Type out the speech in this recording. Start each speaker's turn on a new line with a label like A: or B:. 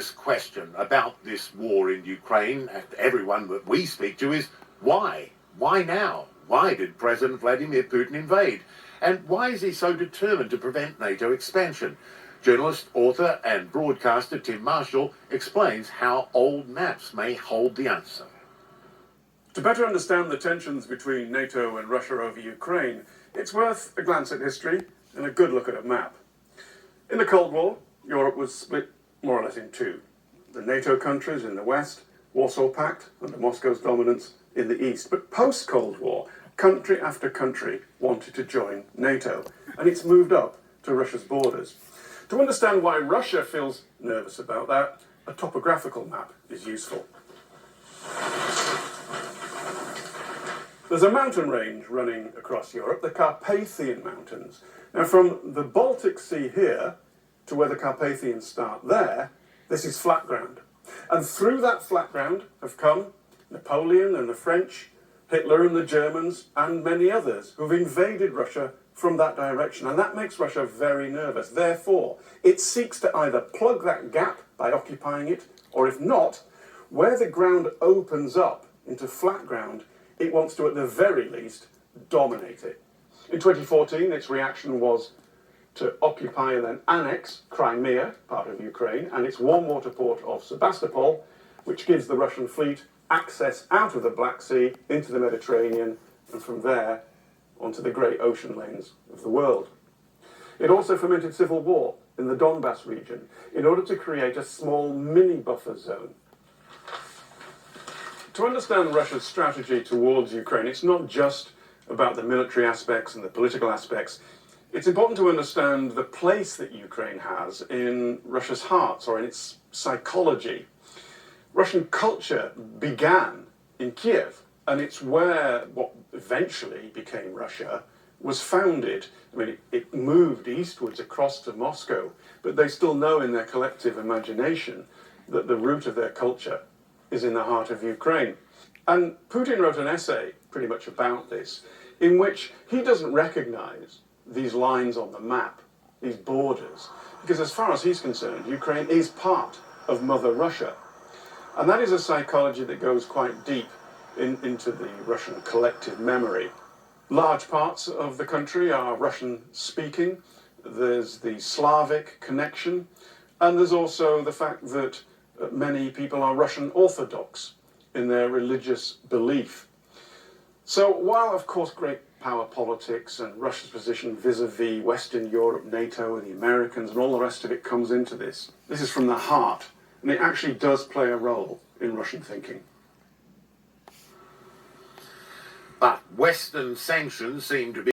A: obvious question about this war in Ukraine, and everyone that we speak to, is why? Why now? Why did President Vladimir Putin invade? And why is he so determined to prevent NATO expansion? Journalist, author and broadcaster Tim Marshall explains how old maps may hold the answer.
B: To better understand the tensions between NATO and Russia over Ukraine, it's worth a glance at history and a good look at a map. In the Cold War, Europe was split more or less in two. The NATO countries in the west, Warsaw Pact under Moscow's dominance in the east. But post-Cold War, country after country wanted to join NATO, and it's moved up to Russia's borders. To understand why Russia feels nervous about that, a topographical map is useful. There's a mountain range running across Europe, the Carpathian Mountains. Now, from the Baltic Sea here to where the Carpathians start there, this is flat ground. And through that flat ground have come Napoleon and the French, Hitler and the Germans, and many others who've invaded Russia from that direction. And that makes Russia very nervous. Therefore, it seeks to either plug that gap by occupying it, or if not, where the ground opens up into flat ground, it wants to, at the very least, dominate it. In 2014, its reaction was to occupy and then annex Crimea, part of Ukraine, and its warm water port of Sebastopol, which gives the Russian fleet access out of the Black Sea into the Mediterranean, and from there onto the great ocean lanes of the world. It also fomented civil war in the Donbass region in order to create a small mini buffer zone. To understand Russia's strategy towards Ukraine, it's not just about the military aspects and the political aspects. It's important to understand the place that Ukraine has in Russia's heart, or in its psychology. Russian culture began in Kiev, and it's where what eventually became Russia was founded. I mean, it moved eastwards across to Moscow, but they still know in their collective imagination that the root of their culture is in the heart of Ukraine. And Putin wrote an essay pretty much about this, in which he doesn't recognize these lines on the map, these borders, because as far as he's concerned, Ukraine is part of Mother Russia. And that is a psychology that goes quite deep into the Russian collective memory. Large parts of the country are Russian-speaking. There's the Slavic connection, and there's also the fact that many people are Russian Orthodox in their religious belief. So while, of course, great power politics and Russia's position vis-a-vis Western Europe, NATO, and the Americans, and all the rest of it comes into this, this is from the heart, and it actually does play a role in Russian thinking.
A: But Western sanctions seem to be